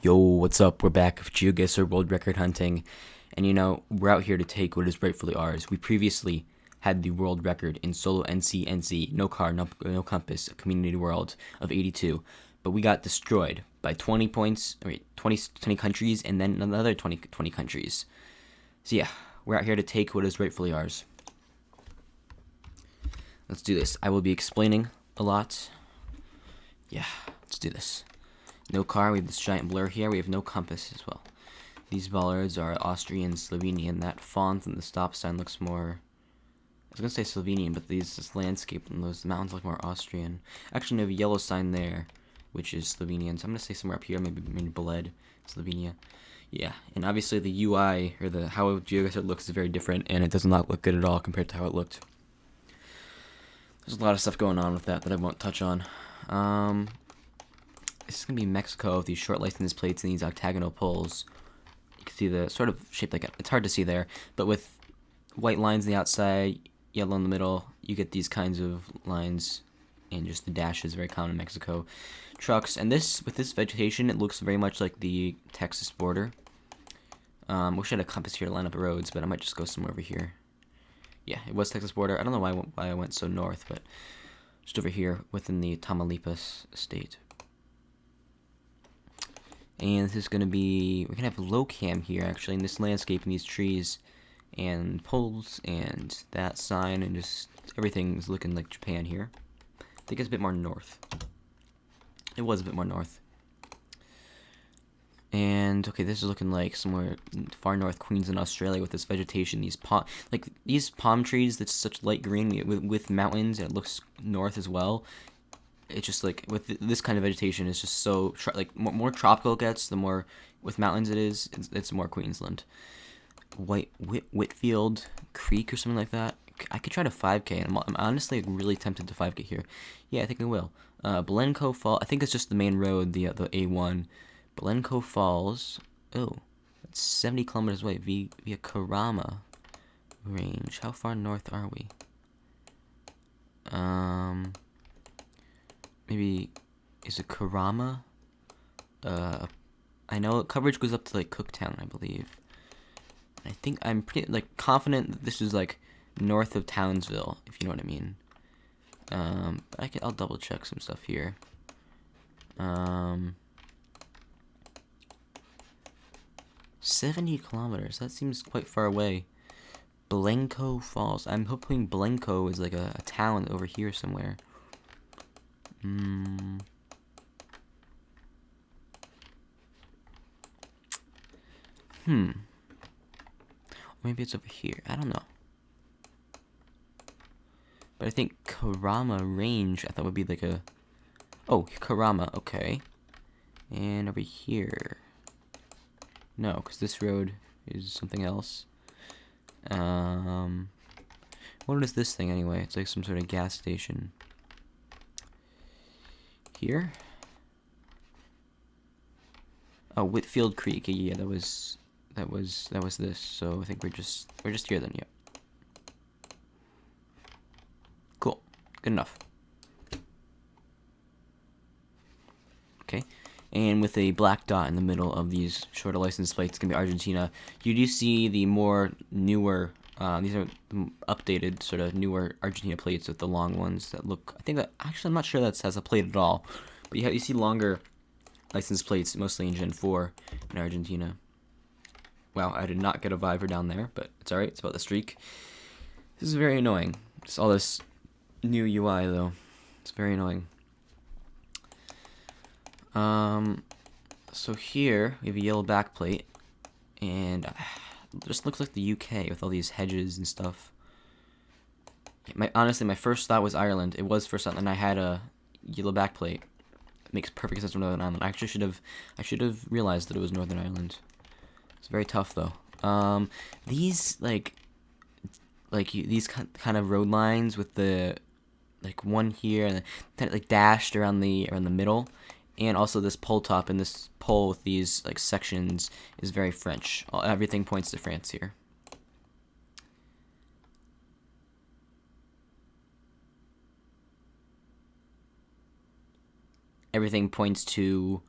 Yo, what's up? We're back with GeoGuessr World Record Hunting, and we're out here to take what is rightfully ours. We previously had the world record in solo NC, no car, no compass, a community world of 82, but we got destroyed by 20 points, 20 countries, and then another 20 countries. So yeah, we're out here to take what is rightfully ours. Let's do this. I will be explaining a lot. Yeah, let's do this. No car, we have this giant blur here, we have no compass as well. These bollards are Austrian, Slovenian. That font and the stop sign looks more, I was gonna say Slovenian, but this landscape and those mountains look more Austrian. Actually, no, we have a yellow sign there, which is Slovenian, so I'm gonna say somewhere up here, maybe Bled, Slovenia. Yeah, and obviously the UI, or the how GeoGuessr looks is very different, and it does not look good at all compared to how it looked. There's a lot of stuff going on with that I won't touch on. This is going to be Mexico with these short license plates and these octagonal poles. You can see the sort of shape like it's hard to see there, but with white lines on the outside, yellow in the middle, you get these kinds of lines, and just the dash is very common in Mexico. Trucks, and with this vegetation, it looks very much like the Texas border. Wish I had a compass here to line up roads, but I might just go somewhere over here. Yeah, it was Texas border. I don't know why I went so north, but just over here within the Tamaulipas state. And this is going to be, we're going to have low cam here actually in this landscape and these trees and poles and that sign, and just everything's looking like Japan here. I think it's a bit more north. It was a bit more north. And okay, this is looking like somewhere far north, Queensland, Australia, with this vegetation, these palm trees that's such light green with mountains, and it looks north as well. It's just like with this kind of vegetation, it's just so more tropical it gets, the more with mountains it is. It's more Queensland. Whitfield Creek or something like that. I could try to 5K, and I'm honestly really tempted to 5K here. Yeah, I think I will. Blencoe Falls. I think it's just the main road, the A1. Blencoe Falls. Oh, that's 70 kilometers away via Karama Range. How far north are we? Maybe, is it Karama? I know coverage goes up to like Cooktown, I believe. I think I'm pretty confident that this is like north of Townsville, if you know what I mean. I'll double check some stuff here. 70 kilometers. That seems quite far away. Blencoe Falls. I'm hoping Blencoe is like a town over here somewhere. Maybe it's over here. I don't know. But I think Karama Range, I thought would be like a... Oh, Karama, okay. And over here. No, because this road is something else. What is this thing anyway? It's like some sort of gas station. Here? Oh, Whitfield Creek. Yeah, that was this. So I think we're just here then. Yeah. Cool. Good enough. Okay. And with a black dot in the middle of these shorter license plates, it's gonna be Argentina. You do see the more newer, these are updated, sort of newer Argentina plates with the long ones that look. I think that actually I'm not sure that has a plate at all, but you see longer license plates mostly in Gen 4 in Argentina. Wow, I did not get a Viver down there, but it's alright. It's about the streak. This is very annoying. Just all this new UI though. It's very annoying. So here we have a yellow backplate, and it just looks like the UK with all these hedges and stuff. Honestly, my first thought was Ireland. It was first thought, and I had a yellow backplate. It makes perfect sense for Northern Ireland. I should have realized that it was Northern Ireland. It's very tough though. These these kind of road lines with the one here and then dashed around the middle. And also this pole top and this pole with these sections is very French. Everything points to France here. Everything points to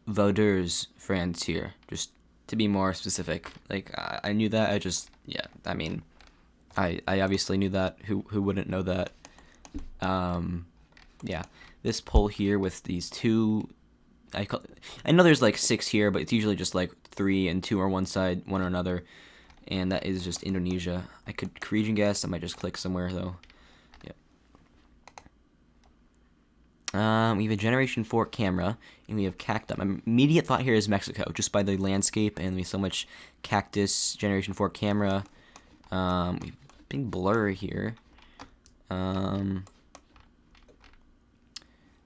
Vaudeurs, France here, just to be more specific. Like, I knew that, yeah, I mean, I obviously knew that, who wouldn't know that? Yeah, this pole here with these two, I know there's like 6 here, but it's usually just like 3 and 2 are one side, one or another, and that is just Indonesia. I could region guess, I might just click somewhere though. Yep. We have a Generation 4 camera, and we have cacti. My immediate thought here is Mexico, just by the landscape, and we have so much cactus. Generation 4 camera. We have big blur here.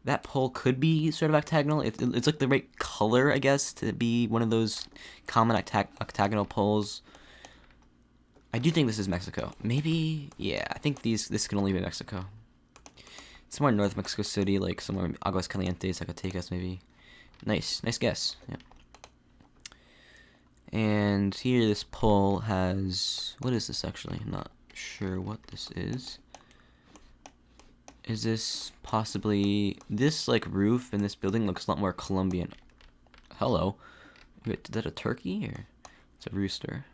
That pole could be sort of octagonal. It's like the right color, I guess, to be one of those common octagonal poles. I do think this is Mexico. Maybe, yeah, I think this can only be Mexico. Somewhere in North Mexico City, like somewhere in Aguascalientes, Zacatecas, maybe. Nice guess. Yeah. And here, this pole has, what is this actually? I'm not sure what this is. Is this possibly, this like roof in this building looks a lot more Colombian. Hello. Wait, is that a turkey or it's a rooster?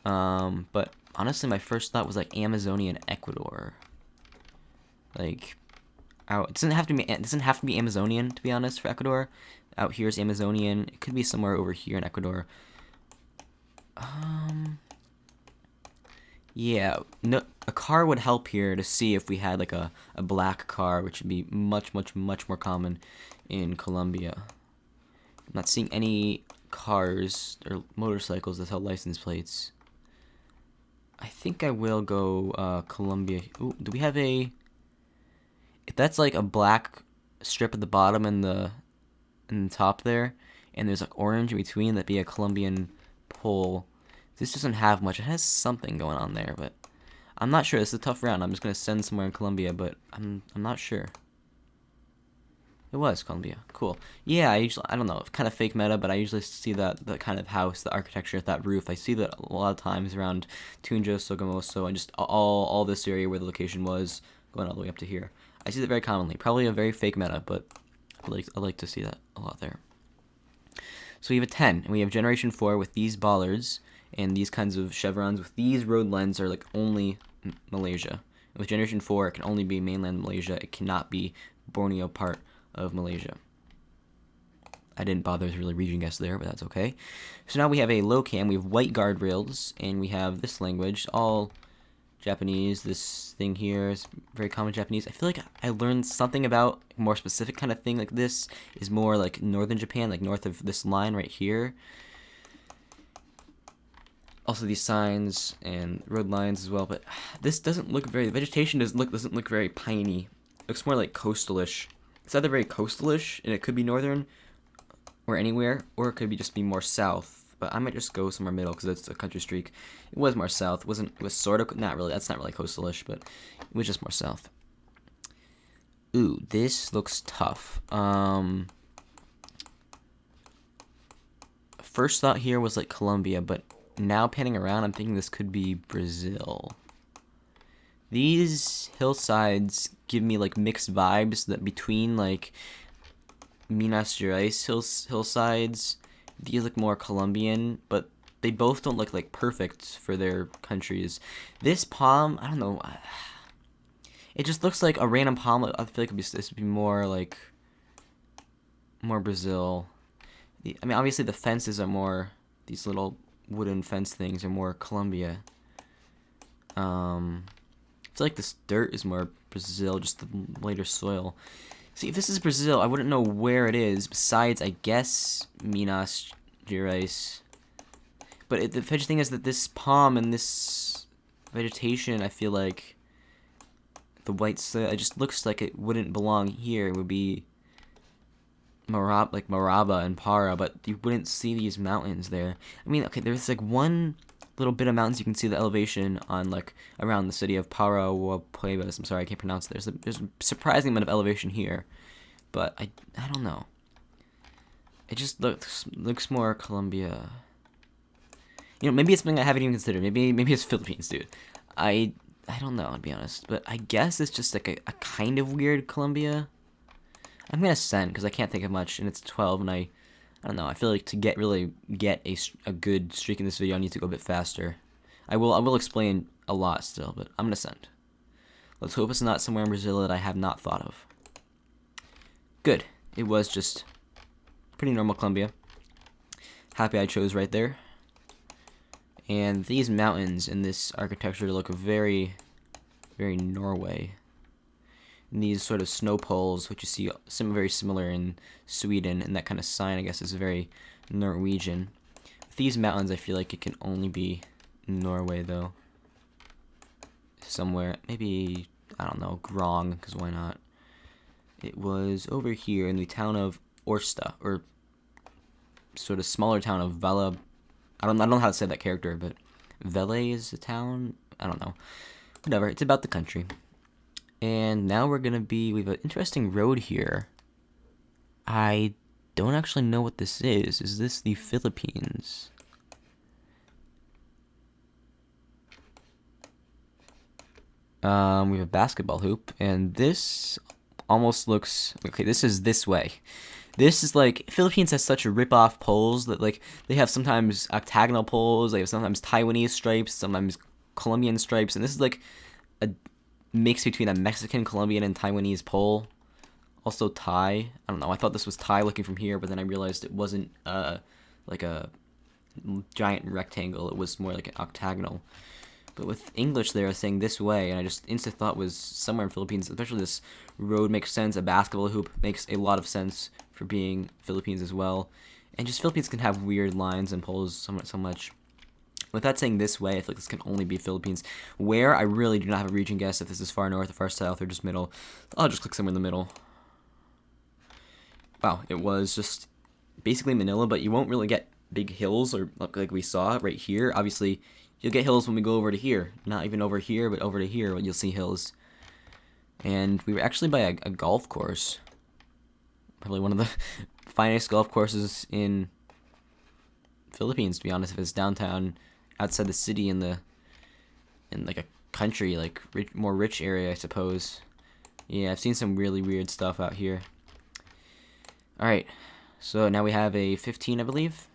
But honestly, my first thought was like Amazonian Ecuador. Like, it doesn't have to be Amazonian, to be honest, for Ecuador. Out here is Amazonian. It could be somewhere over here in Ecuador. Yeah, no, a car would help here to see if we had like a black car, which would be much more common in Colombia. I'm not seeing any cars or motorcycles that have license plates. I think I will go Colombia. Ooh, do we have a? If that's like a black strip at the bottom and the top there, and there's like orange in between, that'd be a Colombian pole. This doesn't have much. It has something going on there, but I'm not sure. This is a tough round. I'm just gonna send somewhere in Colombia, but I'm not sure. It was Colombia. Cool. Yeah, I don't know, kind of fake meta, but I usually see that kind of house, the architecture, that roof. I see that a lot of times around Tunja, Sogamoso, and just all this area where the location was, going all the way up to here. I see that very commonly. Probably a very fake meta, but I like to see that a lot there. So we have a 10, and we have Generation 4 with these bollards and these kinds of chevrons with these road lines are like only Malaysia. With Generation 4, it can only be mainland Malaysia. It cannot be Borneo part of Malaysia. I didn't bother to really region guess there, but that's okay. So now we have a low cam. We have white guardrails, and we have this language, all Japanese. This thing here is very common Japanese. I feel like I learned something about a more specific kind of thing. Like this is more like northern Japan, like north of this line right here. Also these signs and road lines as well, but this doesn't look very, the vegetation doesn't look very piney. It looks more like coastalish. It's either very coastalish, and it could be northern or anywhere, or it could just be more south. But I might just go somewhere middle because it's a country streak. It was more south. It was sort of, not really, that's not really coastalish, but it was just more south. Ooh, this looks tough. First thought here was like Colombia, but now panning around, I'm thinking this could be Brazil. These hillsides give me like mixed vibes that between like Minas Gerais hillsides, these look more Colombian, but they both don't look like perfect for their countries. This palm, I don't know, it just looks like a random palm. I feel like this would be more like more Brazil. I mean, obviously the fences are more, these little wooden fence things are more Colombia. I feel like this dirt is more Brazil, just the lighter soil. See, if this is Brazil, I wouldn't know where it is, besides, I guess, Minas Gerais. But the funny thing is that this palm and this vegetation, I feel like the white soil, it just looks like it wouldn't belong here. It would be Maraba and Para, but you wouldn't see these mountains there. I mean, okay, there's like one little bit of mountains you can see the elevation on, like around the city of Parauapebas. I'm sorry, I can't pronounce it. There's a surprising amount of elevation here, but I don't know. It just looks more Colombia. You know, maybe it's something I haven't even considered. Maybe it's Philippines, dude. I don't know, to be honest, but I guess it's just like a kind of weird Colombia. I'm gonna send because I can't think of much, and it's 12, and I don't know. I feel like to really get a good streak in this video, I need to go a bit faster. I will explain a lot still, but I'm gonna send. Let's hope it's not somewhere in Brazil that I have not thought of. Good. It was just pretty normal Colombia. Happy I chose right there. And these mountains and this architecture look very, very Norway. And these sort of snow poles, which you see very similar in Sweden, and that kind of sign, I guess, is very Norwegian. With these mountains, I feel like it can only be Norway, though. Somewhere, maybe, I don't know, Grong, because why not? It was over here in the town of Orsta, or sort of smaller town of Vela. I don't know how to say that character, but Vele is the town? I don't know. Whatever, it's about the country. And now we have an interesting road here. I don't actually know what this is. Is this the Philippines? We have a basketball hoop, and this almost looks... Okay, this is this way. This is like... Philippines has such rip-off poles that, like, they have sometimes octagonal poles, they have sometimes Taiwanese stripes, sometimes Colombian stripes, and this is like a mix between a Mexican, Colombian, and Taiwanese pole. Also Thai. I don't know, I thought this was Thai looking from here, but then I realized it wasn't like a giant rectangle, it was more like an octagonal. But with English, they were saying this way, and I just instantly thought it was somewhere in Philippines. Especially this road makes sense. A basketball hoop makes a lot of sense for being Philippines as well. And just Philippines can have weird lines and poles so much. With that saying this way, I feel like this can only be Philippines. Where, I really do not have a region guess if this is far north or far south or just middle. I'll just click somewhere in the middle. Wow, it was just basically Manila, but you won't really get big hills or like we saw right here. Obviously, you'll get hills when we go over to here. Not even over here, but over to here, you'll see hills. And we were actually by a golf course. Probably one of the finest golf courses in Philippines, to be honest. If it's downtown, outside the city, in like a country, like more rich area, I suppose. Yeah, I've seen some really weird stuff out here. All right, so now we have a 15, I believe.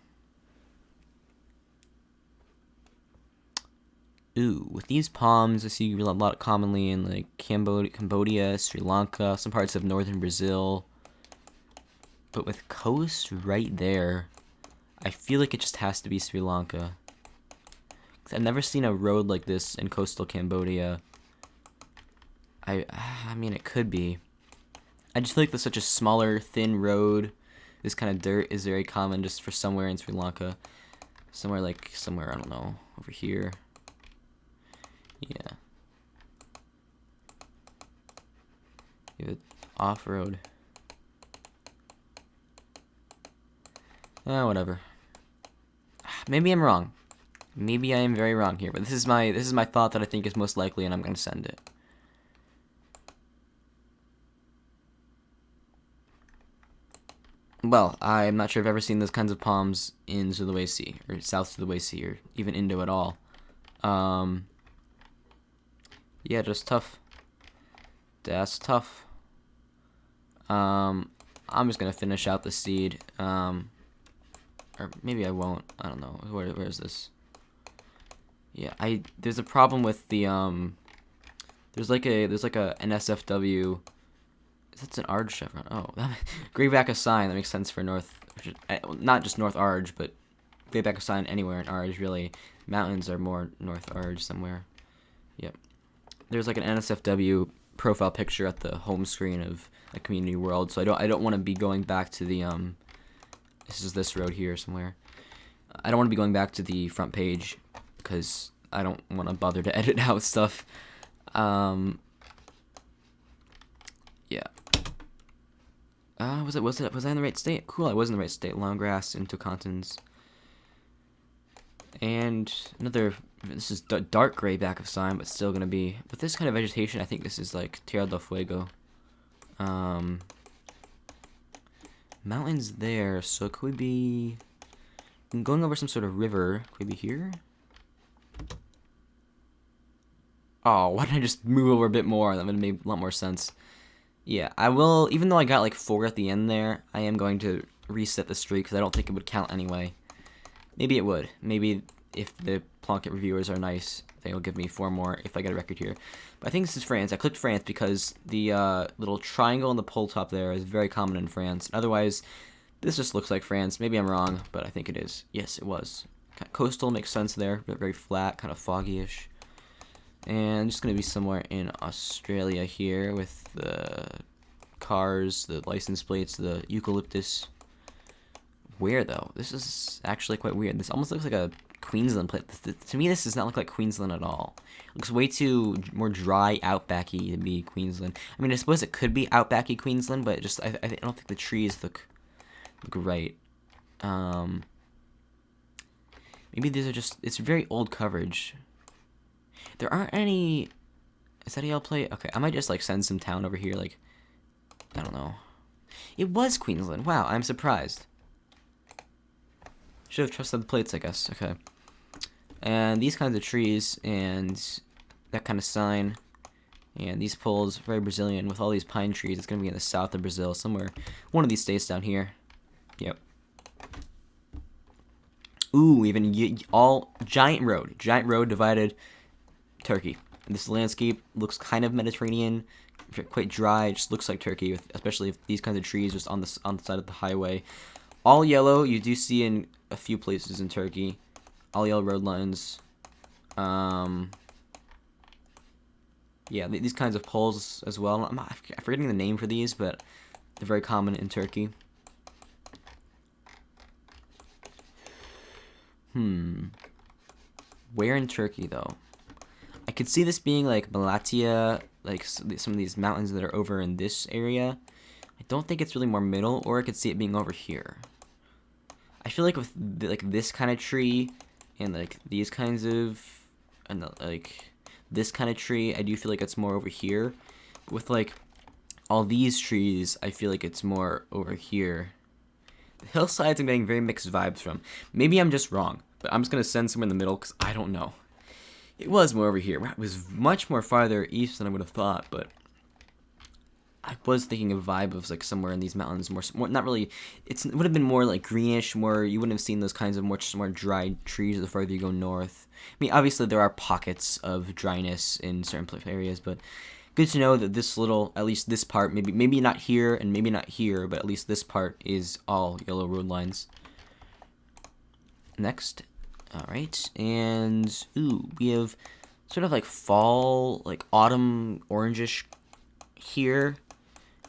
Ooh, with these palms, I see a lot commonly in like Cambodia, Sri Lanka, some parts of northern Brazil. But with coast right there, I feel like it just has to be Sri Lanka. 'Cause I've never seen a road like this in coastal Cambodia. I mean, it could be. I just feel like there's such a smaller, thin road. This kind of dirt is very common just for somewhere in Sri Lanka. Somewhere, I don't know, over here. Yeah. You have off-road. Whatever. Maybe I'm wrong. Maybe I am very wrong here, but this is my thought that I think is most likely, and I'm gonna send it. Well, I'm not sure if I've ever seen those kinds of palms in Sulawesi, or South Sulawesi, or even Indo at all. Yeah, just tough. That's tough. I'm just gonna finish out the seed. Or maybe I won't. I don't know. Where is this? Yeah, there's a problem with the there's like a NSFW. That's an Arge chevron. Oh, Greyback a sign. That makes sense for North, not just North Arge, but Greyback a sign anywhere in Arge. Really, mountains are more North Arge somewhere. Yep. There's like an NSFW profile picture at the home screen of a Community World, so I don't want to be going back to the This is this road here somewhere. I don't want to be going back to the front page because I don't want to bother to edit out stuff. Yeah. Was I in the right state? Cool, I was in the right state. Long grass into Tocantins. And this is dark gray back of sign, but still gonna be, with this kind of vegetation, I think this is like Tierra del Fuego. Mountains there, so could we be going over some sort of river? Could we be here? Oh, why didn't I just move over a bit more? That would have made a lot more sense. Yeah, I will, even though I got like 4 at the end there, I am going to reset the streak because I don't think it would count anyway. Maybe it would. Maybe if the Plunkett reviewers are nice, they'll give me 4 more if I get a record here. But I think this is France. I clicked France because the little triangle on the pole top there is very common in France. Otherwise, this just looks like France. Maybe I'm wrong, but I think it is. Yes, it was. Kind of coastal makes sense there, but very flat, kind of foggy-ish. And just going to be somewhere in Australia here with the cars, the license plates, the eucalyptus. Where, though? This is actually quite weird. This almost looks like a Queensland plate. To me, this does not look like Queensland at all. It looks way too more dry, outbacky to be Queensland. I mean, I suppose it could be outbacky Queensland, but just I don't think the trees look right. Maybe these are just... It's very old coverage. There aren't any... Is that AL plate? Okay, I might just, like, send some town over here, like... I don't know. It was Queensland. Wow, I'm surprised. Should have trusted the plates, I guess. Okay. And these kinds of trees, and that kind of sign, and these poles, very Brazilian, with all these pine trees. It's going to be in the south of Brazil, somewhere. One of these states down here. Yep. Ooh, even all giant road divided Turkey. And this landscape looks kind of Mediterranean, quite dry. It just looks like Turkey, especially if these kinds of trees just on the side of the highway. All yellow. You do see in a few places in Turkey. All yellow road lines. Yeah, these kinds of poles as well. I'm forgetting the name for these, but they're very common in Turkey. Where in Turkey, though? I could see this being like Malatya, like some of these mountains that are over in this area. I don't think it's really more middle, or I could see it being over here. I feel like with this kind of tree and like these kinds of, and like this kind of tree, I do feel like it's more over here. With like all these trees, I feel like it's more over here. The hillsides I'm getting very mixed vibes from. Maybe I'm just wrong, but I'm just gonna send somewhere in the middle because I don't know. It was more over here. It was much more farther east than I would have thought, but I was thinking of vibe of like somewhere in these mountains, more not really. It would have been more like greenish, more. You wouldn't have seen those kinds of more dried trees the farther you go north. I mean, obviously there are pockets of dryness in certain areas, but good to know that this little, at least this part, maybe not here and maybe not here, but at least this part is all yellow road lines. Next. Alright, and ooh, we have sort of like fall, like autumn orangish here,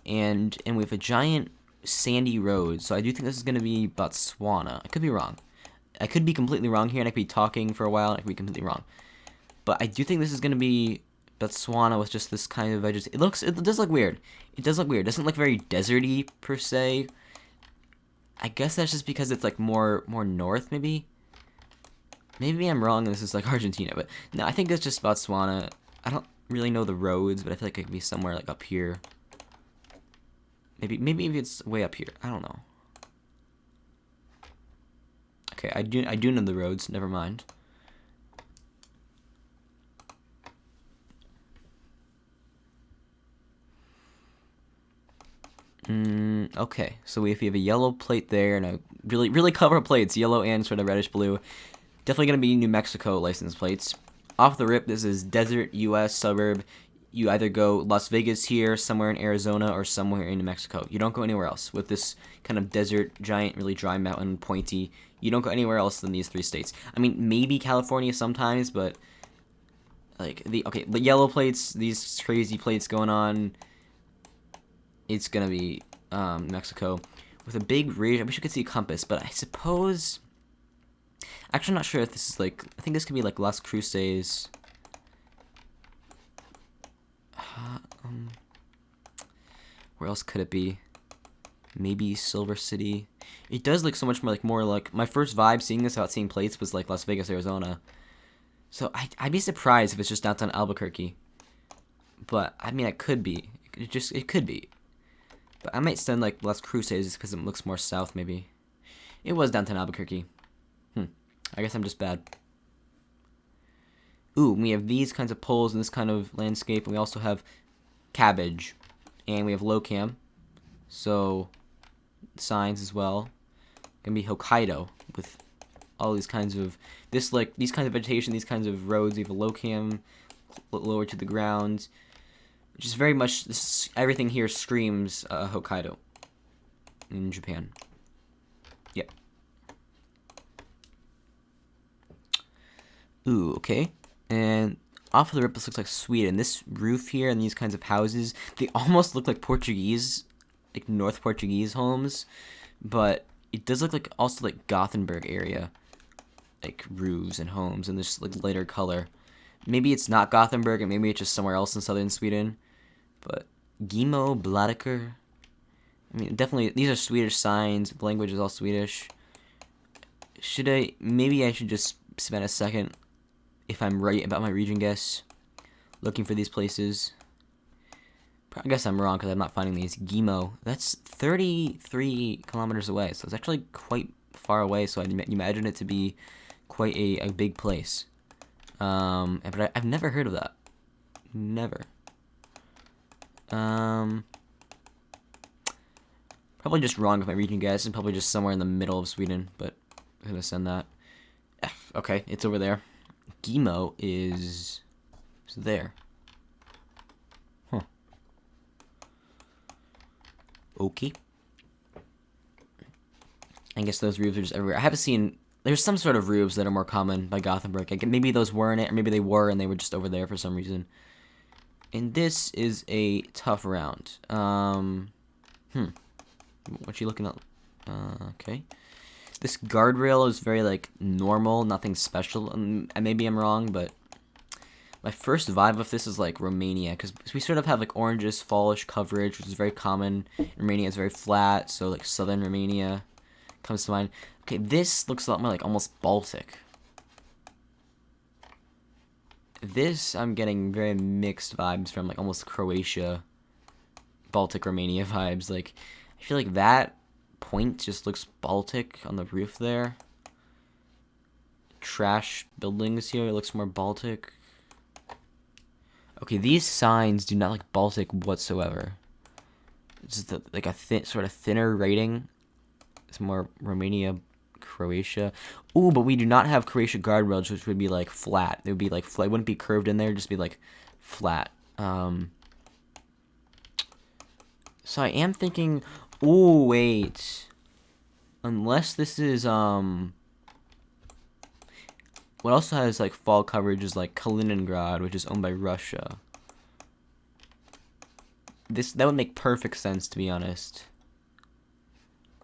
and we have a giant sandy road, so I do think this is going to be Botswana. I could be wrong. I could be completely wrong here, and I could be talking for a while, and I could be completely wrong. But I do think this is going to be Botswana with just this kind of vegetation. It does look weird. It does look weird. It doesn't look very deserty, per se. I guess that's just because it's like more north, maybe? Maybe I'm wrong and this is like Argentina, but no, I think it's just Botswana. I don't really know the roads, but I feel like it could be somewhere like up here. Maybe it's way up here. I don't know. Okay, I do know the roads. Never mind. Okay, so if you have a yellow plate there and a really colorful plates, yellow and sort of reddish blue. Definitely going to be New Mexico license plates. Off the rip, this is desert U.S. suburb. You either go Las Vegas here, somewhere in Arizona, or somewhere in New Mexico. You don't go anywhere else. With this kind of desert, giant, really dry mountain, pointy, you don't go anywhere else than these 3 states. I mean, maybe California sometimes, but like the yellow plates, these crazy plates going on, it's going to be Mexico. With a big ridge, I wish you could see a compass, but I suppose... Actually, I'm not sure if this is like... I think this could be like Las Cruces. Where else could it be? Maybe Silver City. It does look so much more like... My first vibe seeing this without seeing plates was like Las Vegas, Arizona. So I'd be surprised if it's just downtown Albuquerque. But, I mean, it could be. It could be. But I might send like Las Cruces because it looks more south, maybe. It was downtown Albuquerque. I guess I'm just bad. Ooh, we have these kinds of poles and this kind of landscape, and we also have cabbage. and we have low cam, so signs as well. Gonna be Hokkaido with all these kinds of these kinds of vegetation, these kinds of roads. We have a low cam, lower to the ground, which is very much everything here screams Hokkaido in Japan. Yep. Ooh, okay. And off of the rip, this looks like Sweden. This roof here and these kinds of houses, they almost look like Portuguese, like North Portuguese homes, but it does look like also like Gothenburg area, like roofs and homes in this like lighter color. Maybe it's not Gothenburg, and maybe it's just somewhere else in southern Sweden. But Gimo Bladiker. I mean, definitely these are Swedish signs. The language is all Swedish. Maybe I should just spend a second, if I'm right about my region guess, looking for these places. I guess I'm wrong because I'm not finding these. Gimo, that's 33 kilometers away, so it's actually quite far away, so I imagine it to be quite a big place. But I've never heard of that. Never. Probably just wrong with my region guess, and probably just somewhere in the middle of Sweden, but I'm gonna send that. Okay, it's over there. Gimo is there. Huh. Okay. I guess those roofs are just everywhere. I haven't seen. There's some sort of roofs that are more common by Gothenburg. Maybe those weren't it, or maybe they were and they were just over there for some reason. And this is a tough round. What you looking at? Okay. This guardrail is very like normal, nothing special. And maybe I'm wrong, but my first vibe of this is like Romania, because we sort of have like oranges, fallish coverage, which is very common. Romania is very flat, so like southern Romania comes to mind. Okay, this looks a lot more like almost Baltic. This I'm getting very mixed vibes from, like almost Croatia, Baltic, Romania vibes. Like I feel like that point just looks Baltic on the roof there. Trash buildings here, it looks more Baltic. Okay, these signs do not look Baltic whatsoever. It's just like a sort of thinner rating. It's more Romania, Croatia. Ooh, but we do not have Croatia guardrails, which would be like flat. It would be like flat. It wouldn't be curved in there, just be like flat. So I am thinking. Ooh, wait. Unless this is what also has like fall coverage is like Kaliningrad, which is owned by Russia. That would make perfect sense, to be honest.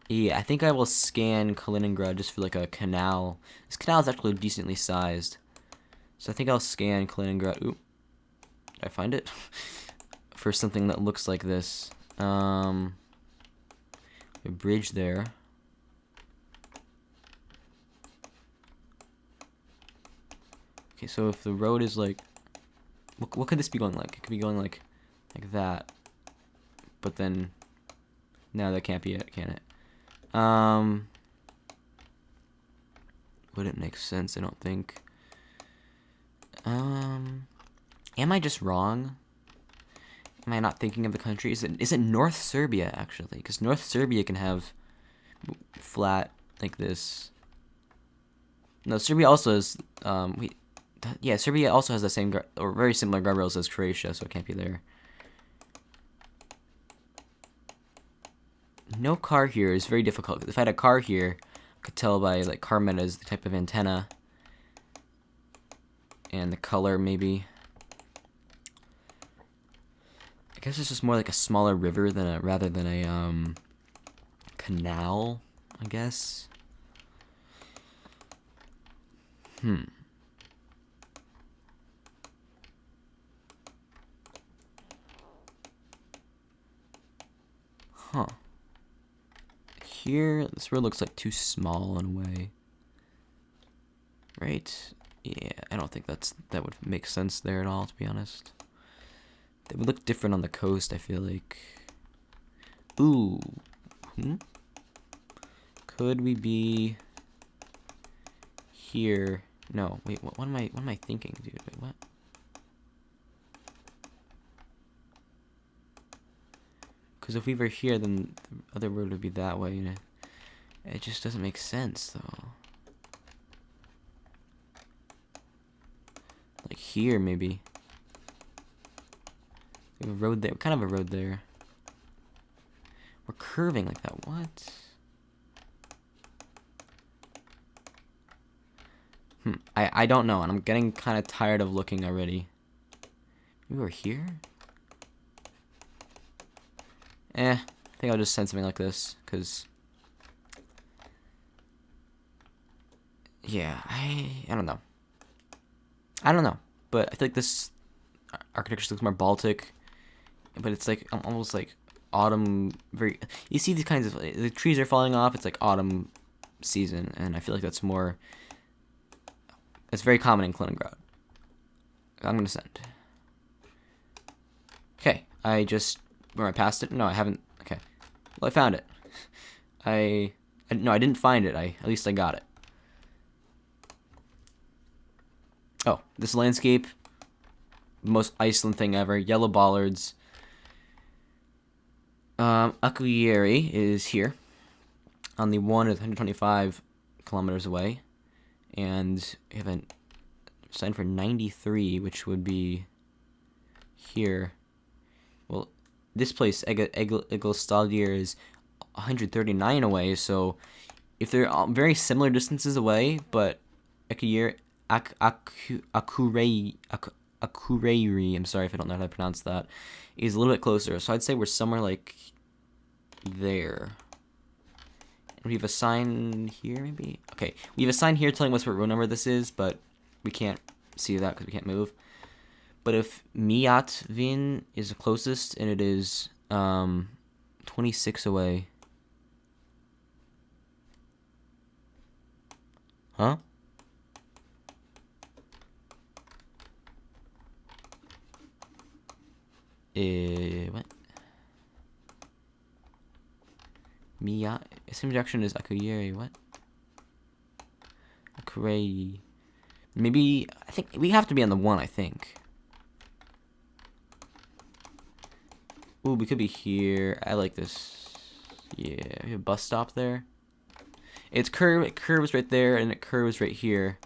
Yeah, I think I will scan Kaliningrad just for like a canal. This canal is actually decently sized, so I think I'll scan Kaliningrad. Ooh, did I find it? For something that looks like this. A bridge there. Okay, so if the road is like, what could this be going like? It could be going like that, but then, no, that can't be it, can it? Wouldn't make sense, I don't think. Am I just wrong? Am I not thinking of the country? Is it North Serbia, actually? Because North Serbia can have flat like this. No, Serbia also has, Serbia also has the same, or very similar guardrails as Croatia, so it can't be there. No car here is very difficult. If I had a car here, I could tell by like car metas the type of antenna and the color, maybe. I guess it's just more like a smaller river than rather than a canal, I guess. Huh. Here, this road looks like too small in a way. Right? Yeah, I don't think that would make sense there at all, to be honest. They would look different on the coast, I feel like. Ooh. Could we be here? No, wait, what am I thinking, dude? Wait, what? Because if we were here, then the other road would be that way, and it just doesn't make sense, though. Like here, maybe. We have a road there. Kind of a road there. We're curving like that. What? I don't know, and I'm getting kind of tired of looking already. Maybe we're here? I think I'll just send something like this, because... Yeah, I don't know. I don't know, but I feel like this architecture looks more Baltic, but it's like almost like autumn. You see these kinds of the trees are falling off. It's like autumn season, and I feel like that's more. It's very common in Kaliningrad. I'm gonna send. Okay, where I passed it. No, I haven't. Okay, well I found it. No, I didn't find it. At least I got it. Oh, this landscape, most Iceland thing ever. Yellow bollards. Akureyri is here, on the 125 kilometers away, and we have a sign for 93, which would be here. Well, this place, Egilsstadir, is 139 away, so if they're very similar distances away, but Akureyri, I'm sorry if I don't know how to pronounce that, is a little bit closer. So I'd say we're somewhere like there. And we have a sign here, maybe? Okay, we have a sign here telling us what road number this is, but we can't see that because we can't move. But if Mývatn is the closest, and it is 26 away. Huh? What? Same direction as Akureyri. What? Akureyri. Maybe, I think we have to be on the 1, I think. Ooh, we could be here. I like this. Yeah, we have a bus stop there. It curves right there, and it curves right here.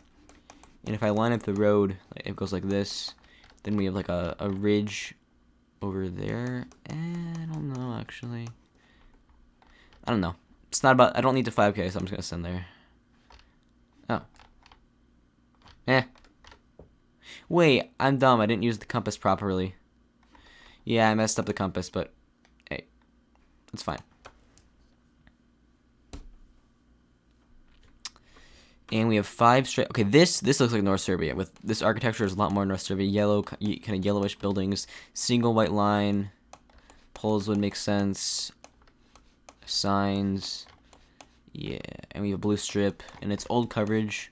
And if I line up the road, it goes like this. Then we have like a ridge over there. I don't know, actually. I don't know. It's not about... I don't need to 5K, so I'm just going to send there. Oh. Wait, I'm dumb. I didn't use the compass properly. Yeah, I messed up the compass, but... Hey. It's fine. And we have 5 straight... Okay, this looks like North Serbia. With this architecture is a lot more North Serbia. Yellow, kind of yellowish buildings. Single white line. Poles would make sense. Signs. Yeah, and we have a blue strip. And it's old coverage.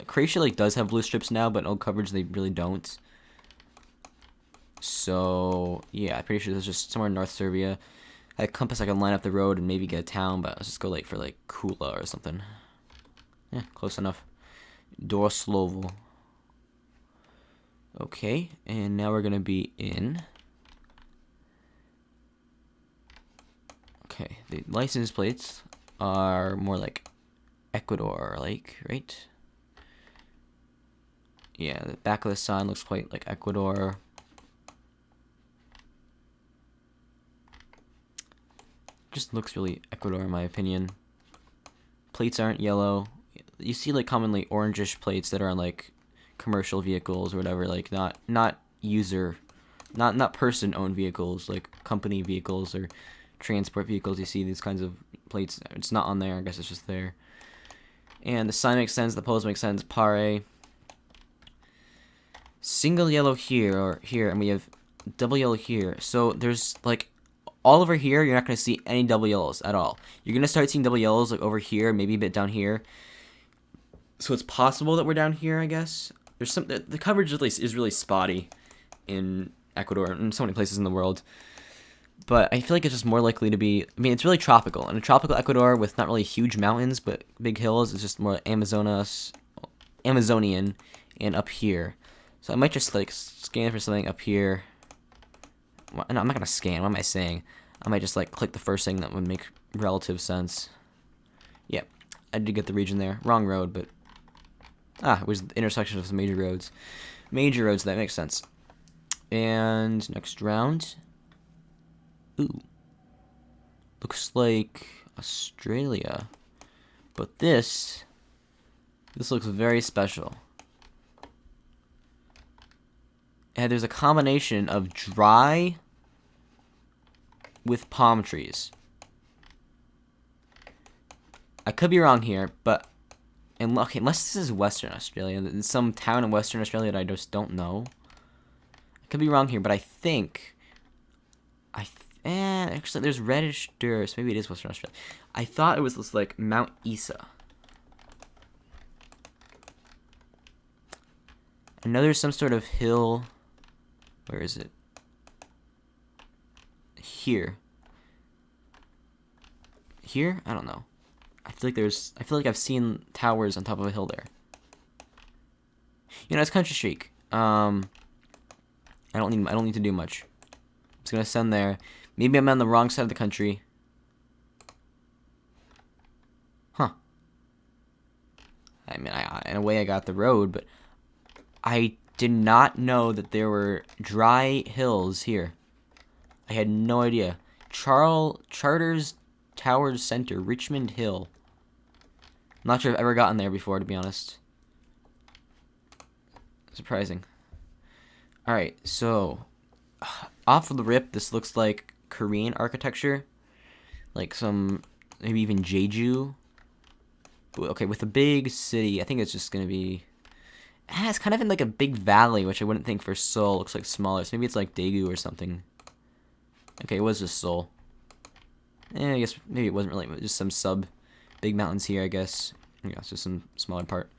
Croatia like does have blue strips now, but old coverage they really don't. So, yeah, I'm pretty sure this is just somewhere in North Serbia. I had a compass I can line up the road and maybe get a town, but let's just go like for like Kula or something. Yeah, close enough. Dorslovo. Okay, and now we're gonna be in. Okay, the license plates are more like Ecuador-like, right? Yeah, the back of the sign looks quite like Ecuador. Just looks really Ecuador in my opinion. Plates aren't yellow. You see like commonly orangish plates that are on like commercial vehicles or whatever, like not person owned vehicles, like company vehicles or transport vehicles. You see these kinds of plates. It's not on there, I guess it's just there. And the sign makes sense, the pose makes sense. Pare. Single yellow here or here, and we have double yellow here. So there's like all over here, you're not going to see any double yellows at all. You're going to start seeing double yellows like over here, maybe a bit down here. So it's possible that we're down here, I guess. There's some the coverage is really spotty in Ecuador and so many places in the world. But I feel like it's just more likely to be... I mean, it's really tropical. And a tropical Ecuador with not really huge mountains, but big hills is just more Amazonian and up here. So I might just like scan for something up here. no, I'm not gonna scan. What am I saying? I might just like click the first thing that would make relative sense. Yep, I did get the region there. Wrong road, but it was the intersection of some major roads. Major roads, that makes sense. And next round. Ooh, looks like Australia, but this looks very special. And there's a combination of dry with palm trees. I could be wrong here, but unless this is Western Australia, in some town in Western Australia that I just don't know. I could be wrong here, but I think actually there's reddish dirt, so maybe it is Western Australia. I thought it was like Mount Isa. I know there's some sort of hill. Where is it? Here. Here? I don't know. I feel like I've seen towers on top of a hill there. You know, it's Country Streak. I don't need to do much. I'm just gonna send there. Maybe I'm on the wrong side of the country. Huh. I mean, in a way I got the road, but I did not know that there were dry hills here. I had no idea. Charters Towers Center, Richmond Hill. I'm not sure I've ever gotten there before, to be honest. Surprising. Alright, so off of the rip, this looks like Korean architecture. Like some, maybe even Jeju. Okay, with a big city, I think it's just gonna be... it's kind of in like a big valley, which I wouldn't think for Seoul. Looks like smaller, so maybe it's like Daegu or something. Okay, it was just Seoul. I guess maybe it wasn't really, just some big mountains here, I guess. Yeah, it's just some smaller part.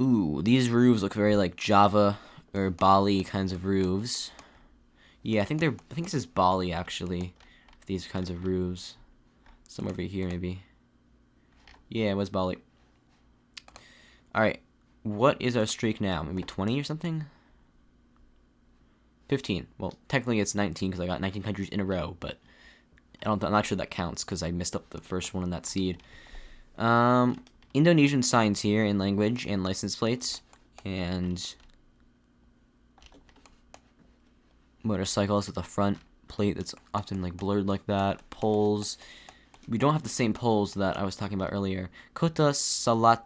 Ooh, these roofs look very like Java or Bali kinds of roofs. Yeah, I think this is Bali actually. These kinds of roofs. Somewhere over here maybe. Yeah, it was Bali. Alright, what is our streak now? Maybe 20 or something? 15. Well, technically it's 19 because I got 19 countries in a row, but I'm not sure that counts because I missed up the first one in that seed. Indonesian signs here in language and license plates, and motorcycles with a front plate that's often like blurred like that. Poles. We don't have the same poles that I was talking about earlier. Kota Salatiga.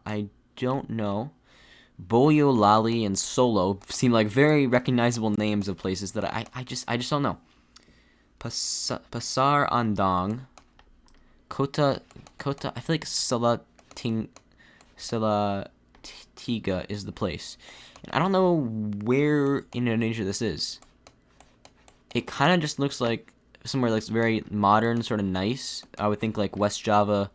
I don't know. Boyolali and Solo seem like very recognizable names of places that I just don't know. Pasar Andong, Kota. I feel like Salatiga is the place. And I don't know where in Indonesia this is. It kind of just looks like somewhere that's very modern, sort of nice. I would think like West Java,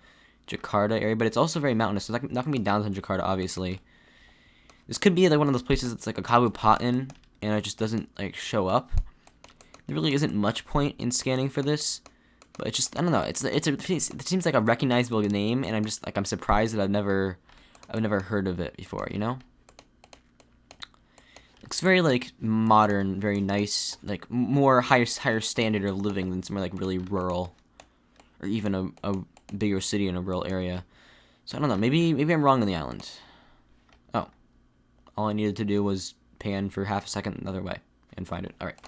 Jakarta area, but it's also very mountainous. So it's not gonna be downtown Jakarta, obviously. This could be like one of those places that's like a Kabupaten, and it just doesn't like show up. There really isn't much point in scanning for this, but it's just, I don't know. It seems like a recognizable name, and I'm surprised that I've never heard of it before. You know, it's very like modern, very nice, like more higher standard of living than somewhere like really rural, or even a bigger city in a rural area. So I don't know. Maybe I'm wrong on the island. Oh, all I needed to do was pan for half a second another way and find it. All right.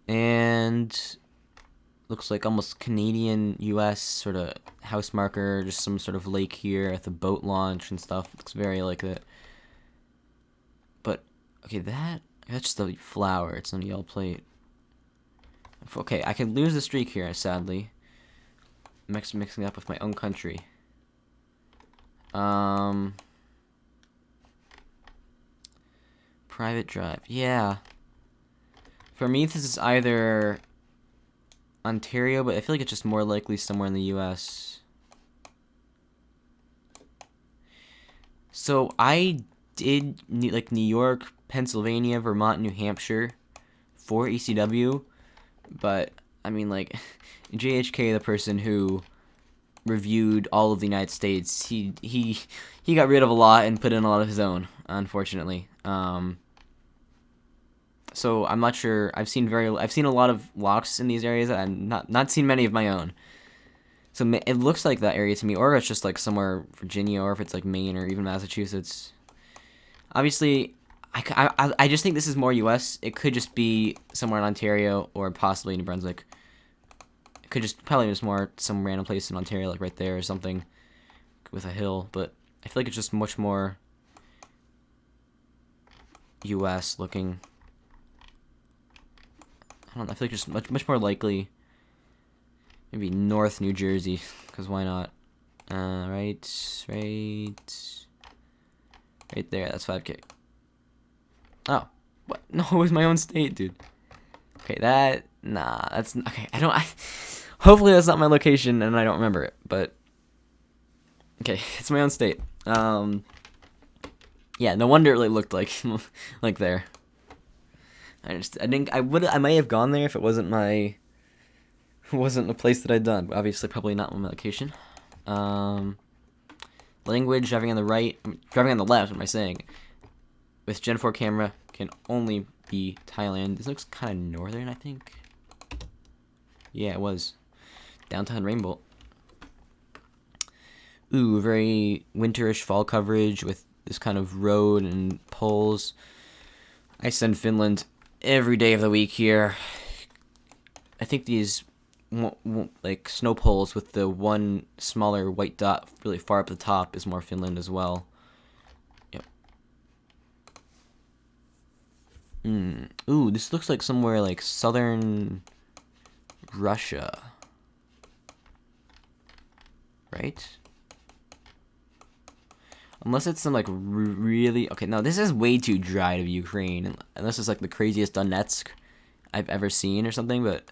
And looks like almost Canadian, U.S. sort of house marker, just some sort of lake here at the boat launch and stuff. Looks very like that. But okay, that's just a flower. It's on a yellow plate. Okay, I could lose the streak here, sadly. Mixing up with my own country. Private drive. Yeah. For me, this is either Ontario, but I feel like it's just more likely somewhere in the U.S. So I did like New York, Pennsylvania, Vermont, New Hampshire for ECW, but I mean like JHK, the person who reviewed all of the United States, he got rid of a lot and put in a lot of his own, unfortunately. so I'm not sure. I've seen a lot of locks in these areas, and not seen many of my own. So it looks like that area to me, or it's just like somewhere Virginia, or if it's like Maine or even Massachusetts. Obviously, I just think this is more U.S. It could just be somewhere in Ontario or possibly New Brunswick. It could just probably just more some random place in Ontario, like right there or something, with a hill. But I feel like it's just much more U.S. looking. I don't know. I feel like just much more likely. Maybe North New Jersey, because why not? Right there. That's 5K. Oh, what? No, it was my own state, dude. Okay, that's okay. Hopefully that's not my location, and I don't remember it. But okay, it's my own state. Yeah, no wonder it looked like like there. I might have gone there if it wasn't a place that I'd done. But obviously, probably not my location. Language, driving on the right, driving on the left. What am I saying? With Gen 4 camera, can only be Thailand. This looks kind of northern, I think. Yeah, it was. Downtown Rainbow. Ooh, very winterish fall coverage with this kind of road and poles. I send Finland every day of the week here. I think these like snow poles with the one smaller white dot really far up the top is more Finland as well. Yep. Ooh, this looks like somewhere like southern Russia. Right? Unless it's some like really okay. No, this is way too dry to be Ukraine. Unless it's like the craziest Donetsk I've ever seen or something. But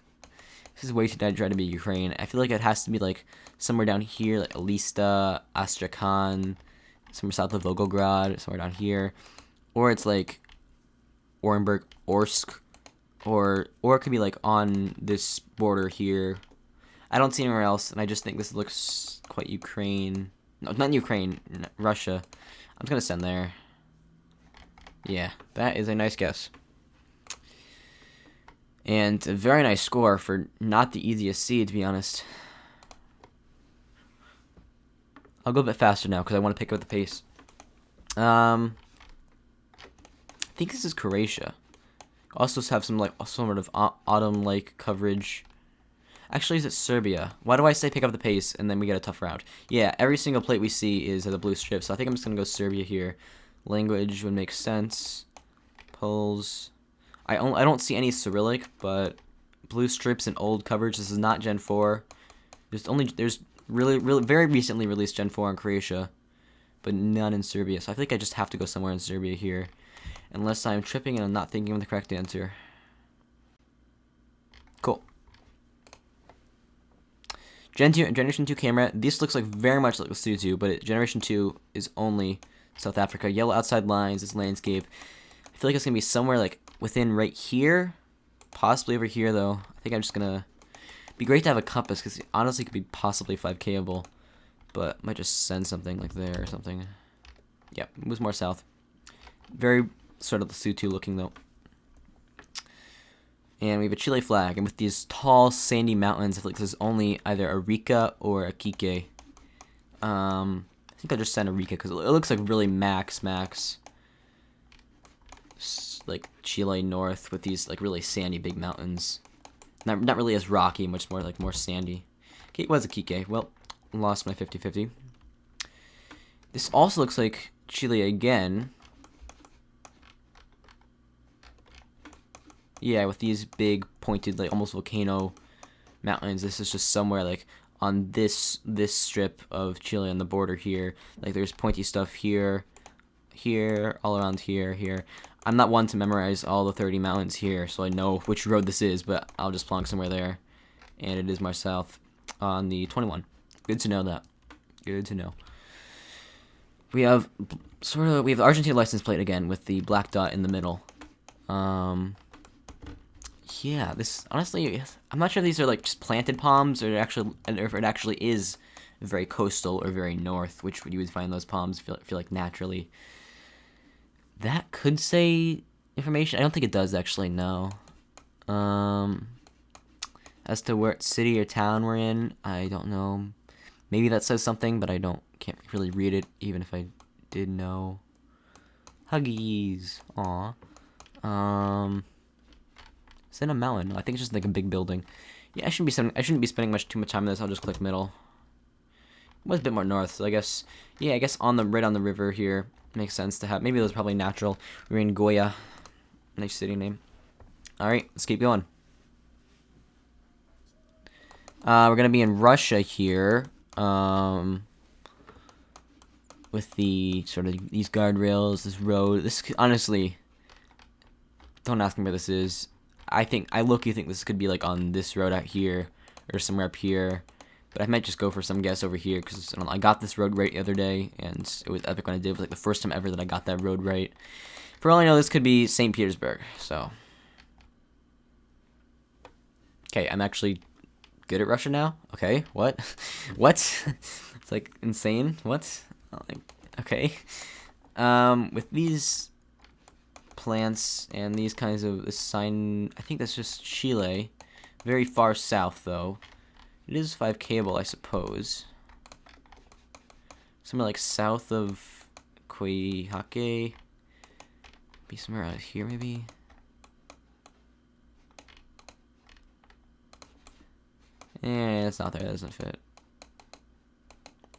this is way too dry to be Ukraine. I feel like it has to be like somewhere down here, like Elista, Astrakhan, somewhere south of Volgograd, somewhere down here, or it's like Orenburg, Orsk, or it could be like on this border here. I don't see anywhere else, and I just think this looks quite Ukraine. No, not Ukraine, Russia. I'm just gonna send there. Yeah, that is a nice guess. And a very nice score for not the easiest seed, to be honest. I'll go a bit faster now because I want to pick up the pace. I think this is Croatia. Also have some like sort of autumn-like coverage. Actually, is it Serbia? Why do I say pick up the pace and then we get a tough route? Yeah, every single plate we see is a blue strip, so I think I'm just gonna go Serbia here. Language would make sense. Polls. I don't see any Cyrillic, but blue strips and old coverage. This is not Gen 4. There's really very recently released Gen 4 in Croatia, but none in Serbia. So I think I just have to go somewhere in Serbia here, unless I'm tripping and I'm not thinking of the correct answer. Cool. Generation 2 camera. This looks like very much like the Suzu, but Generation 2 is only South Africa. Yellow outside lines, this landscape. I feel like it's going to be somewhere like within right here. Possibly over here, though. I think I'm just going to... Be great to have a compass, because it honestly could be possibly 5Kable. But might just send something like there or something. Yep, it was more south. Very sort of the Suzu looking, though. And we have a Chile flag, and with these tall, sandy mountains, I feel like this is only either Arica or Iquique. I think I'll just send Arica, because it looks like really max. Like Chile north with these like really sandy big mountains. Not really as rocky, much more like more sandy. Okay, it was Iquique. Well, lost my 50-50. This also looks like Chile again. Yeah, with these big pointed, like almost volcano mountains. This is just somewhere like on this strip of Chile on the border here. Like there's pointy stuff here, all around here. I'm not one to memorize all the 30 mountains here, so I know which road this is, but I'll just plonk somewhere there. And it is more south on the 21. Good to know that. Good to know. We have the Argentine license plate again with the black dot in the middle. Yeah, this honestly, I'm not sure if these are like just planted palms or if it actually is very coastal or very north, which you would find those palms feel like naturally. That could say information? I don't think it does actually. No. As to what city or town we're in, I don't know. Maybe that says something, but can't really read it, even if I did know. Huggies. Aw. Is it a mountain? No, I think it's just like a big building. Yeah, I shouldn't be spending too much time on this. I'll just click middle. It was a bit more north, so I guess right on the river here makes sense to have. Maybe it was probably natural. We're in Goya. Nice city name. All right, let's keep going. We're gonna be in Russia here. With the sort of these guardrails, this road. This honestly, don't ask me where this is. I low-key think this could be like on this road out here or somewhere up here, but I might just go for some guess over here because I got this road right the other day and it was epic when I did. It was like the first time ever that I got that road right. For all I know, this could be St. Petersburg. So, okay, I'm actually good at Russia now. Okay, what? What? It's like insane. What? Okay. With these plants and these kinds of this sign, I think that's just Chile. Very far south, though. It is 5 cable, I suppose. Somewhere like south of Coyhaique. Be somewhere out here, maybe. Yeah, it's not there. That doesn't fit.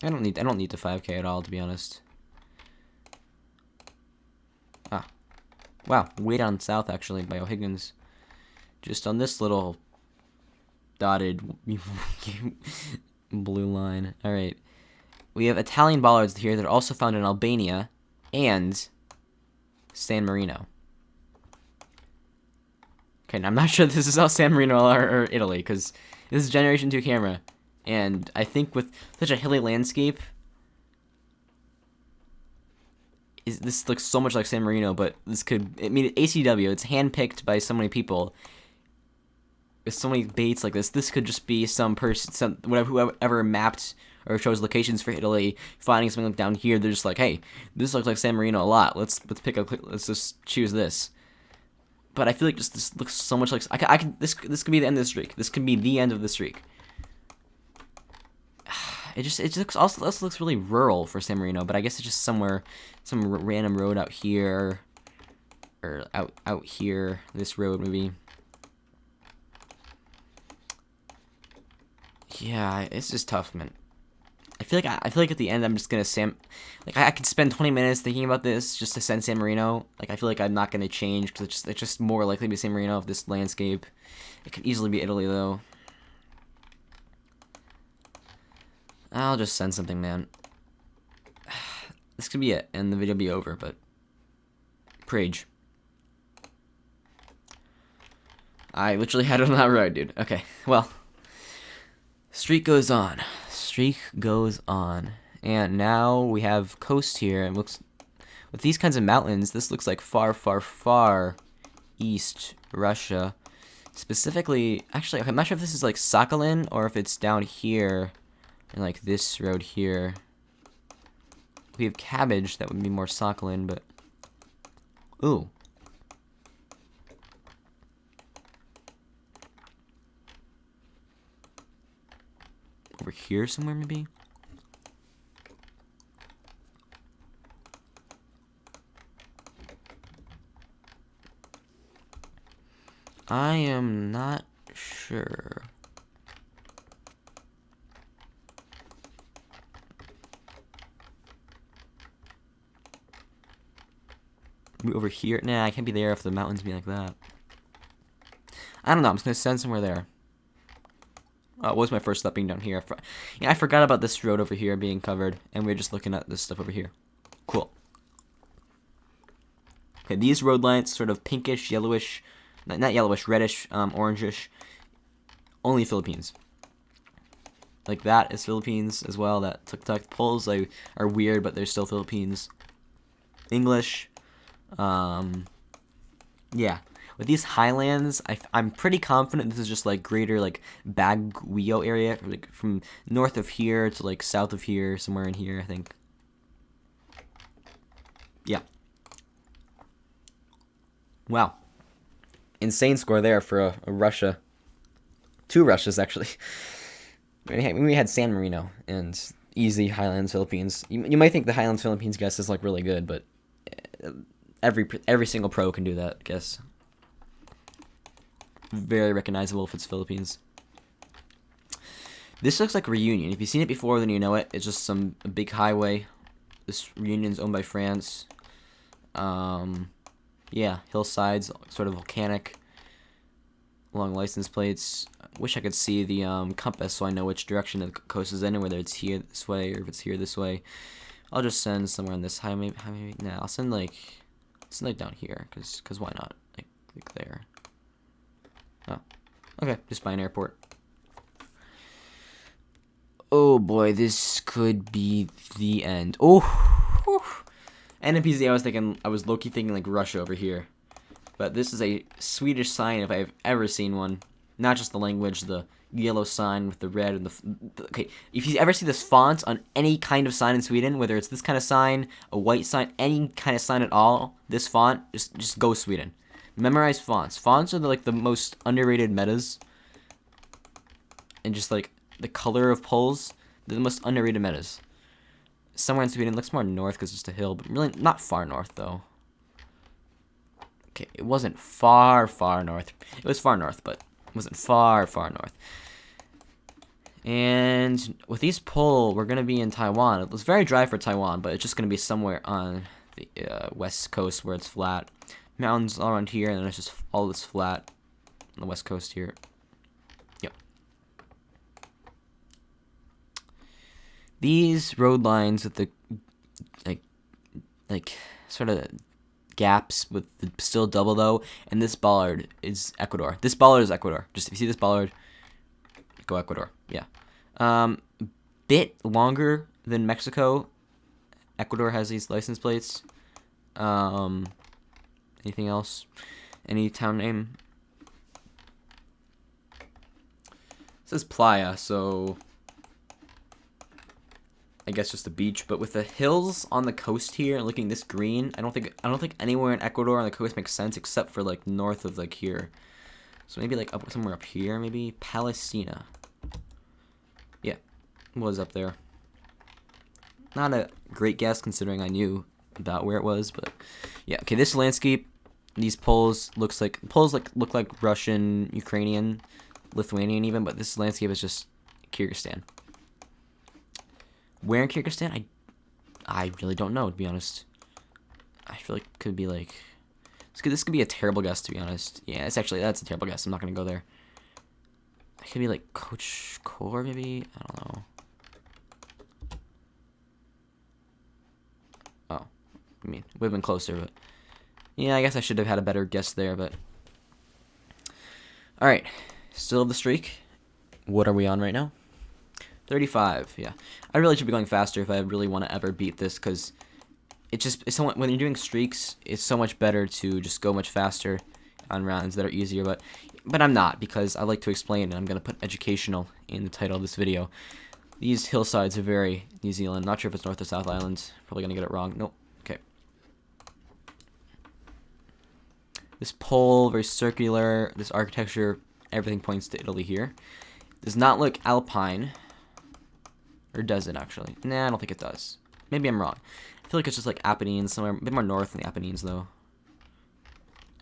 I don't need the 5K at all, to be honest. Ah, wow, way down south actually by O'Higgins. Just on this little dotted blue line. All right, we have Italian bollards here that are also found in Albania and San Marino. Okay, now I'm not sure this is how San Marino or Italy, because this is Generation 2 camera. And I think with such a hilly landscape, this looks so much like San Marino, but this could, I mean, ACW, it's handpicked by so many people. With so many baits like this could just be some person, whoever mapped or chose locations for Italy, finding something like down here. They're just like, hey, this looks like San Marino a lot. Let's just choose this. But I feel like this looks so much like this could be the end of the streak. This could be the end of the streak. It looks really rural for San Marino, but I guess it's just somewhere, some random road out here, or out here. This road maybe. Yeah, it's just tough, man. I feel like at the end I'm just gonna I could spend 20 minutes thinking about this just to send San Marino. Like I feel like I'm not gonna change because it's just more likely to be San Marino of this landscape. It could easily be Italy though. I'll just send something, man. This could be it, and the video will be over, but Prage. I literally had it on that road, dude. Okay, well. Streak goes on. Streak goes on. And now we have coast here, and looks with these kinds of mountains, this looks like far, far, far east Russia. Specifically, actually, I'm not sure if this is like Sakhalin or if it's down here. And like this road here. We have cabbage, that would be more Sakhalin, but ooh. Over here somewhere maybe? I am not sure. Over here? Nah, I can't be there if the mountains be like that. I don't know. I'm just gonna send somewhere there. What was my first step being down here? I forgot about this road over here being covered, and we're just looking at this stuff over here. Cool. Okay, these road lines, sort of pinkish, yellowish, not yellowish, reddish, orangish. Only Philippines. Like that is Philippines as well. That tuk-tuk poles are weird, but they're still Philippines. English. Yeah. With these highlands, I'm pretty confident this is just like greater like Baguio area, like from north of here to like south of here, somewhere in here, I think. Yeah. Wow. Insane score there for a Russia. 2 Russias, actually. We had San Marino and easy Highlands, Philippines. You might think the Highlands, Philippines guess is like really good, but every single pro can do that guess. Very recognizable if it's Philippines. This looks like Reunion. If you've seen it before, then you know it. It's just a big highway. This Reunion is owned by France. Yeah, hillsides, sort of volcanic, long license plates. Wish I could see the compass so I know which direction the coast is in, whether it's here this way or if it's here this way. I'll just send somewhere on this highway. Nah, I'll send like down here, cause why not? Like there. Oh, okay, just by an airport. Oh boy, this could be the end. Oh, NPZ. I was low-key thinking like Russia over here, but this is a Swedish sign if I've ever seen one. Not just the language, the yellow sign with the red and the okay. If you ever see this font on any kind of sign in Sweden, whether it's this kind of sign, a white sign, any kind of sign at all, this font, just go Sweden. Memorize fonts. Fonts are like the most underrated metas, and just like the color of poles, they're the most underrated metas. Somewhere in Sweden, looks more north because it's just a hill, but really not far north though. Okay, it wasn't far north. It was far north, but it wasn't far north. And with these poles, we're gonna be in Taiwan. It was very dry for Taiwan, but it's just gonna be somewhere on the west coast where it's flat. Mountains all around here, and then it's just all this flat on the west coast here. Yep. These road lines with the like sort of gaps with the still double though, and this bollard is Ecuador. This bollard is Ecuador. Just if you see this bollard, go Ecuador. Yeah. Bit longer than Mexico. Ecuador has these license plates. Anything else? Any town name? It says Playa, so I guess just a beach. But with the hills on the coast here, looking this green, I don't think anywhere in Ecuador on the coast makes sense except for like north of like here. So maybe like somewhere up here, maybe Palestina. Yeah, was up there. Not a great guess considering I knew about where it was, but yeah. Okay, this landscape, these poles look like Russian, Ukrainian, Lithuanian even, but this landscape is just Kyrgyzstan. Where in Kyrgyzstan? I really don't know, to be honest. I feel like it could be like this could be a terrible guess, to be honest. Yeah, that's a terrible guess. I'm not gonna go there. It could be like Kochkor, maybe. I don't know. Oh, I mean, would have been closer, but yeah, I guess I should have had a better guess there. But all right, still the streak. What are we on right now? 35. Yeah, I really should be going faster if I really want to ever beat this, because it's somewhat, when you're doing streaks, it's so much better to just go much faster on rounds that are easier. But I'm not, because I like to explain, and I'm gonna put educational in the title of this video. These hillsides are very New Zealand. Not sure if it's North or South Islands. Probably gonna get it wrong. Nope. Okay. This pole, very circular. This architecture, everything points to Italy here. Does not look alpine. Or does it actually? Nah, I don't think it does. Maybe I'm wrong. I feel like it's just like Apennines, somewhere a bit more north than the Apennines though.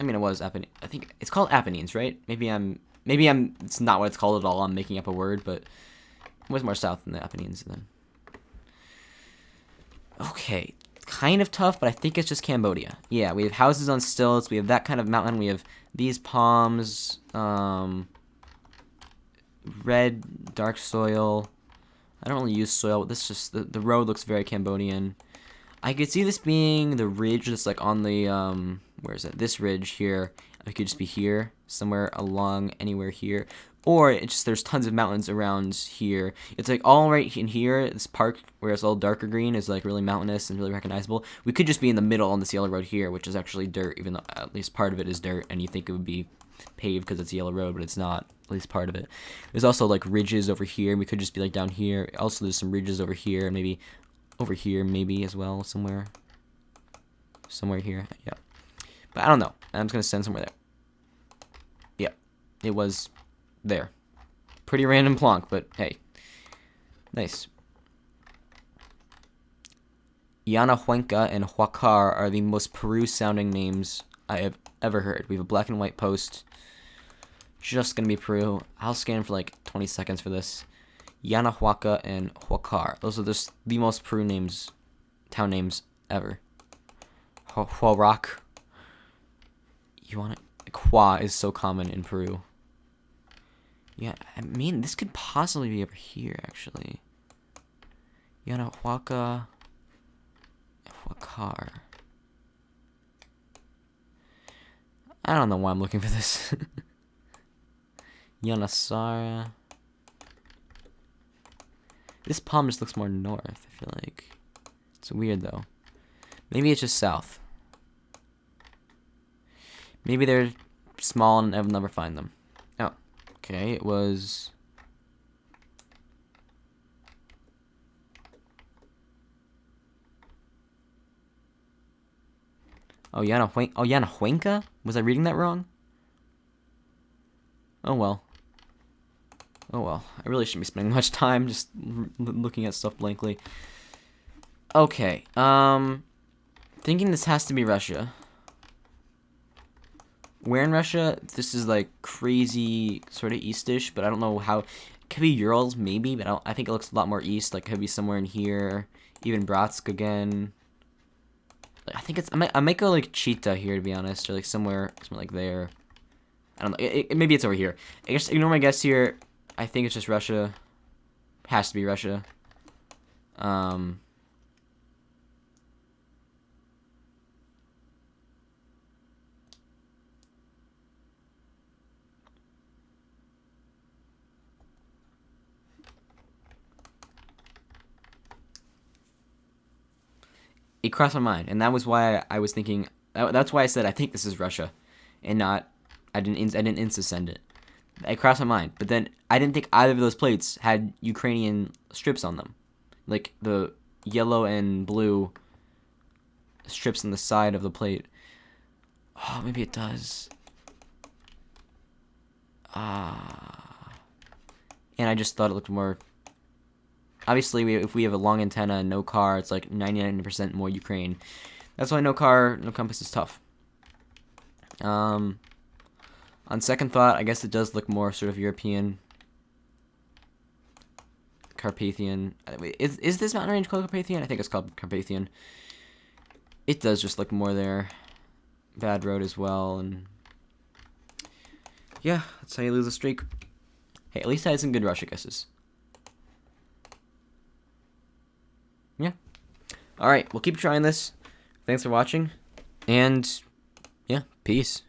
I mean, it was Apennines. I think it's called Apennines, right? Maybe it's not what it's called at all. I'm making up a word, but it was more south than the Apennines then. Okay, kind of tough, but I think it's just Cambodia. Yeah, we have houses on stilts. We have that kind of mountain. We have these palms, red, dark soil. I don't really use soil. This just the road looks very Cambodian. I could see this being the ridge that's like on the where is it? This ridge here. It could just be here, somewhere along anywhere here. Or it's just there's tons of mountains around here. It's like all right in here, this park where it's all darker green is like really mountainous and really recognizable. We could just be in the middle on this yellow road here, which is actually dirt, even though at least part of it is dirt, and you think it would be paved because it's a yellow road, but it's not, at least part of it. There's also like ridges over here. We could just be like down here. Also, there's some ridges over here, and maybe over here, maybe as well, somewhere here. Yeah, but I don't know. And I'm just gonna send somewhere there. Yep, it was there. Pretty random plonk, but hey, nice. Yanahuenca and Huacar are the most Peru-sounding names I have ever heard. We have a black and white post. Just gonna be Peru. I'll scan for like 20 seconds for this. Yanahuaca and Huacar. Those are just the most Peru names, town names ever. Huarac. You want it? Like, Hua is so common in Peru. Yeah, I mean, this could possibly be over here, actually. Yanahuaca. Huacar. I don't know why I'm looking for this. Yanasara. This palm just looks more north, I feel like. It's weird, though. Maybe it's just south. Maybe they're small and I'll never find them. Oh, okay, it was... Oh, Yanahuenca? Was I reading that wrong? Oh, well. Oh, well. I really shouldn't be spending much time just looking at stuff blankly. Okay, thinking this has to be Russia. Where in Russia? This is like crazy sort of eastish, but I don't know how. It could be Urals, maybe, but I think it looks a lot more east. Like, could be somewhere in here. Even Bratsk again. Like, I think it's. I might go like Chita here, to be honest, or like somewhere like there. I don't know. Maybe it's over here. I guess ignore my guess here. I think it's just Russia. Has to be Russia. It crossed my mind, and that was why I was thinking. That's why I said I think this is Russia, and not. I didn't insta send it. It crossed my mind, but then I didn't think either of those plates had Ukrainian strips on them, like the yellow and blue strips on the side of the plate. Oh, maybe it does. And I just thought it looked more. Obviously, if we have a long antenna and no car, it's like 99% more Ukraine. That's why no car, no compass is tough. On second thought, I guess it does look more sort of European, Carpathian. Is this mountain range called Carpathian? I think it's called Carpathian. It does just look more there. Bad road as well, and yeah, that's how you lose a streak. Hey, at least I had some good Russia guesses. Yeah. Alright, we'll keep trying this. Thanks for watching. And, yeah, peace.